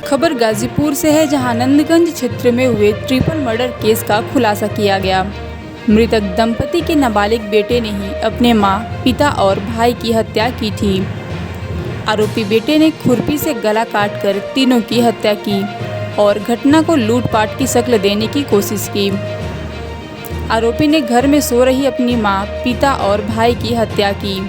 खबर गाजीपुर से है, जहां नंदगंज क्षेत्र में हुए ट्रिपल मर्डर केस का खुलासा किया गया। मृतक दंपति के नाबालिग बेटे ने ही अपने मां, पिता और भाई की हत्या की थी। आरोपी बेटे ने खुरपी से गला काटकर तीनों की हत्या की और घटना को लूटपाट की शक्ल देने की कोशिश की। आरोपी ने घर में सो रही अपनी मां, पिता और भाई की हत्या की।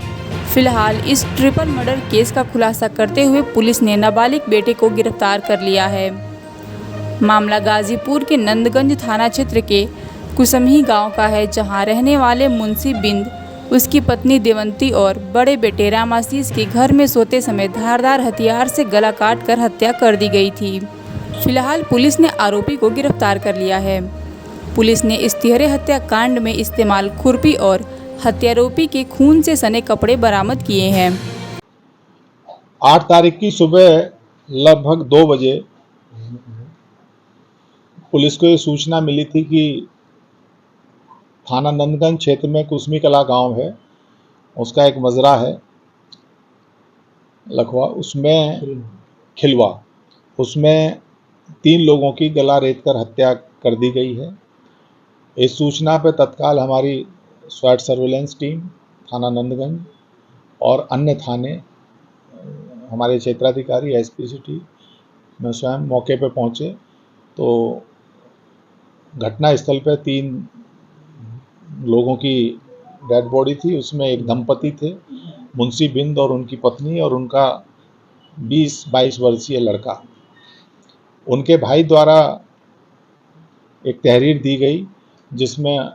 फिलहाल इस ट्रिपल मर्डर केस का खुलासा करते हुए पुलिस ने नाबालिग बेटे को गिरफ्तार कर लिया है। मामला गाजीपुर के नंदगंज थाना क्षेत्र के कुसमही गांव का है, जहां रहने वाले मुंशी बिंद, उसकी पत्नी देवंती और बड़े बेटे रामाशीष के घर में सोते समय धारदार हथियार से गला काटकर हत्या कर दी गई थी। फिलहाल पुलिस ने आरोपी को गिरफ्तार कर लिया है। पुलिस ने इस तिहरे हत्याकांड में इस्तेमाल खुरपी और हत्यारोपी के खून से सने कपड़े बरामद किए हैं। 8 तारीख की सुबह लगभग 2 बजे पुलिस को ये सूचना मिली थी कि थाना नंदगंज क्षेत्र में कुसमी कला गांव है, उसका एक मजरा है लखवा, उसमें खिलवा, उसमें 3 लोगों की गला रेत कर हत्या कर दी गई है। इस सूचना पर तत्काल हमारी स्वाट सर्वेलेंस टीम थाना नंदगंज और अन्य थाने, हमारे क्षेत्राधिकारी एसपी सिटी में स्वयं मौके पर पहुंचे तो घटनास्थल पर 3 लोगों की डेड बॉडी थी। उसमें एक दंपति थे, मुंशी बिंद और उनकी पत्नी और उनका 20-22 वर्षीय लड़का। उनके भाई द्वारा एक तहरीर दी गई जिसमें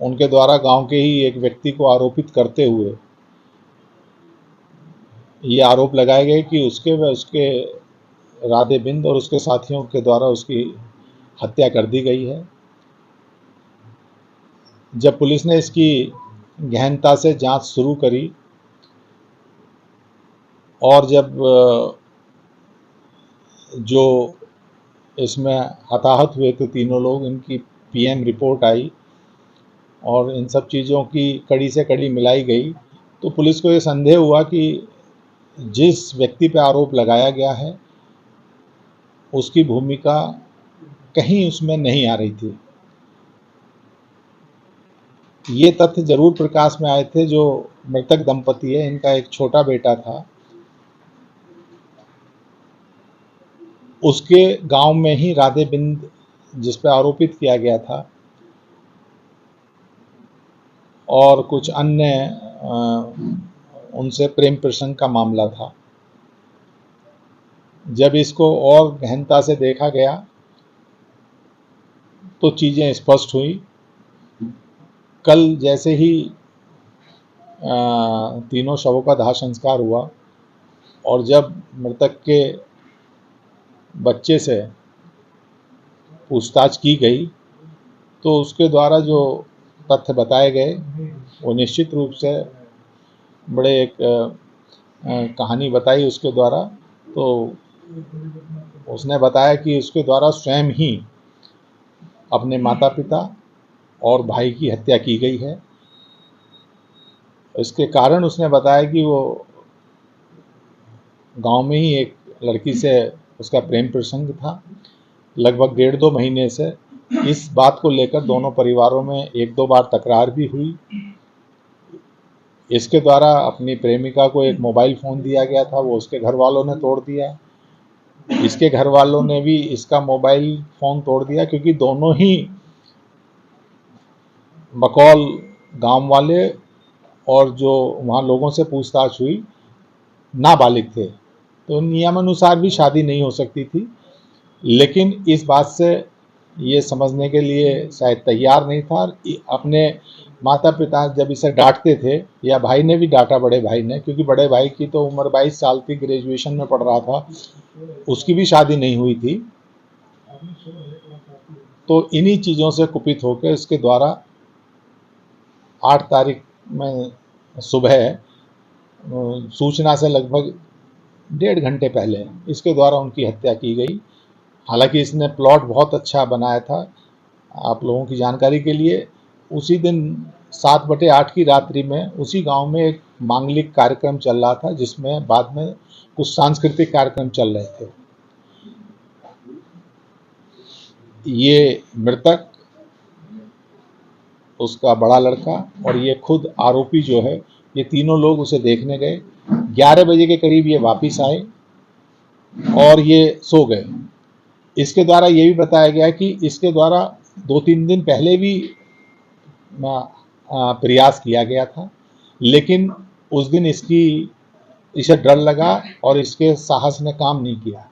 उनके द्वारा गांव के ही एक व्यक्ति को आरोपित करते हुए ये आरोप लगाए गए कि उसके व उसके राधे बिंद और उसके साथियों के द्वारा उसकी हत्या कर दी गई है। जब पुलिस ने इसकी गहनता से जांच शुरू करी और जब जो इसमें हताहत हुए थे तीनों लोग, इनकी पीएम रिपोर्ट आई और इन सब चीज़ों की कड़ी से कड़ी मिलाई गई तो पुलिस को ये संदेह हुआ कि जिस व्यक्ति पर आरोप लगाया गया है उसकी भूमिका कहीं उसमें नहीं आ रही थी। ये तथ्य जरूर प्रकाश में आए थे। जो मृतक दंपति है, इनका एक छोटा बेटा था, उसके गांव में ही राधे बिंद जिस पर आरोपित किया गया था और कुछ अन्य उनसे प्रेम प्रसंग का मामला था। जब इसको और गहनता से देखा गया तो चीज़ें स्पष्ट हुई। कल जैसे ही तीनों शवों का दाह संस्कार हुआ और जब मृतक के बच्चे से पूछताछ की गई तो उसके द्वारा जो तथ्य बताए गए वो निश्चित रूप से बड़े एक कहानी बताई उसके द्वारा। तो उसने बताया कि उसके द्वारा स्वयं ही अपने माता पिता और भाई की हत्या की गई है। इसके कारण उसने बताया कि वो गांव में ही एक लड़की से उसका प्रेम प्रसंग था। लगभग 1.5-2 महीने से इस बात को लेकर दोनों परिवारों में 1-2 बार तकरार भी हुई। इसके द्वारा अपनी प्रेमिका को एक मोबाइल फ़ोन दिया गया था, वो उसके घर वालों ने तोड़ दिया। इसके घर वालों ने भी इसका मोबाइल फ़ोन तोड़ दिया क्योंकि दोनों ही बकौल गांव वाले और जो वहाँ लोगों से पूछताछ हुई नाबालिग थे, तो नियमानुसार भी शादी नहीं हो सकती थी। लेकिन इस बात से ये समझने के लिए शायद तैयार नहीं था। अपने माता पिता जब इसे डांटते थे, या भाई ने भी डांटा, बड़े भाई ने, क्योंकि बड़े भाई की तो उम्र 22 साल थी, ग्रेजुएशन में पढ़ रहा था, उसकी भी शादी नहीं हुई थी। तो इन्हीं चीज़ों से कुपित होकर इसके द्वारा 8 तारीख में सुबह सूचना से लगभग 1.5 घंटे पहले इसके द्वारा उनकी हत्या की गई। हालांकि इसने प्लॉट बहुत अच्छा बनाया था। आप लोगों की जानकारी के लिए, उसी दिन 7/8 की रात्रि में उसी गांव में एक मांगलिक कार्यक्रम चल रहा था जिसमें बाद में कुछ सांस्कृतिक कार्यक्रम चल रहे थे। ये मृतक, उसका बड़ा लड़का और ये खुद आरोपी जो है, ये तीनों लोग उसे देखने गए। 11 बजे के करीब ये वापस आए और ये सो गए। इसके द्वारा ये भी बताया गया कि इसके द्वारा 2-3 दिन पहले भी प्रयास किया गया था, लेकिन उस दिन इसे डर लगा और इसके साहस ने काम नहीं किया।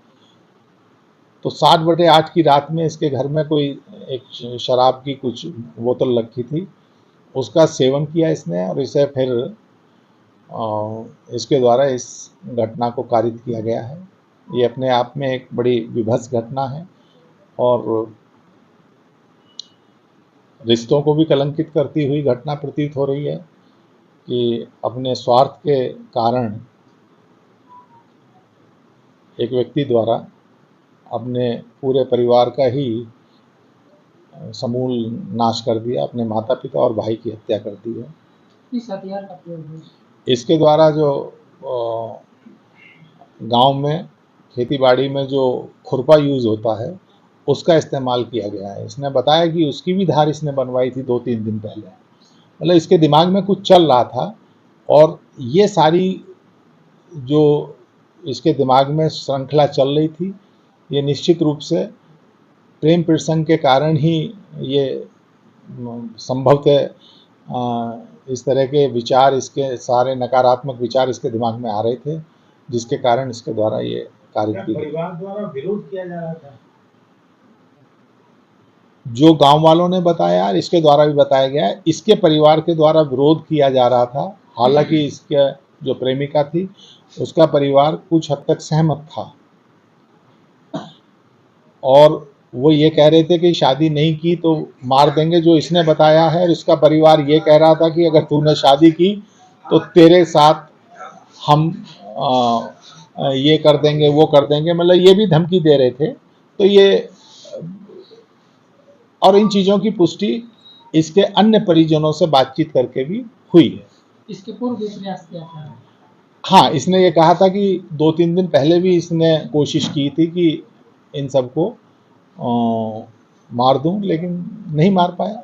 तो 7/8 की रात में इसके घर में कोई एक शराब की कुछ बोतल रखी थी, उसका सेवन किया इसने और इसे फिर इसके द्वारा इस घटना को कारित किया गया है। ये अपने आप में एक बड़ी विभत्स घटना है और रिश्तों को भी कलंकित करती हुई घटना प्रतीत हो रही है कि अपने स्वार्थ के कारण एक व्यक्ति द्वारा अपने पूरे परिवार का ही समूल नाश कर दिया, अपने माता पिता और भाई की हत्या कर दी है। इस हथियार का प्रयोग इसके द्वारा जो गांव में खेतीबाड़ी में जो खुरपा यूज़ होता है उसका इस्तेमाल किया गया है। इसने बताया कि उसकी भी धार इसने बनवाई थी 2-3 दिन पहले। मतलब इसके दिमाग में कुछ चल रहा था और ये सारी जो इसके दिमाग में श्रृंखला चल रही थी, ये निश्चित रूप से प्रेम प्रसंग के कारण ही ये संभवतः इस तरह के विचार, इसके सारे नकारात्मक विचार इसके दिमाग में आ रहे थे, जिसके कारण इसके द्वारा ये कार्य की गई। परिवार द्वारा विरोध किया जा रहा था। जो गांव वालों ने बताया और इसके द्वारा भी बताया गया है, इसके परिवार के द्वारा विरोध किया जा रहा था। हालांकि इसके जो प्रेमिका थी उसका परिवार कुछ हद तक सहमत था और वो ये कह रहे थे कि शादी नहीं की तो मार देंगे, जो इसने बताया है। और इसका परिवार ये कह रहा था कि अगर तूने शादी की तो तेरे साथ हम ये कर देंगे, वो कर देंगे, मतलब ये भी धमकी दे रहे थे। तो ये और इन चीज़ों की पुष्टि इसके अन्य परिजनों से बातचीत करके भी हुई है। इसके पूर्व भी प्रयास किया था। हाँ, इसने ये कहा था कि 2-3 दिन पहले भी इसने कोशिश की थी कि इन सबको मार दूं, लेकिन नहीं मार पाया।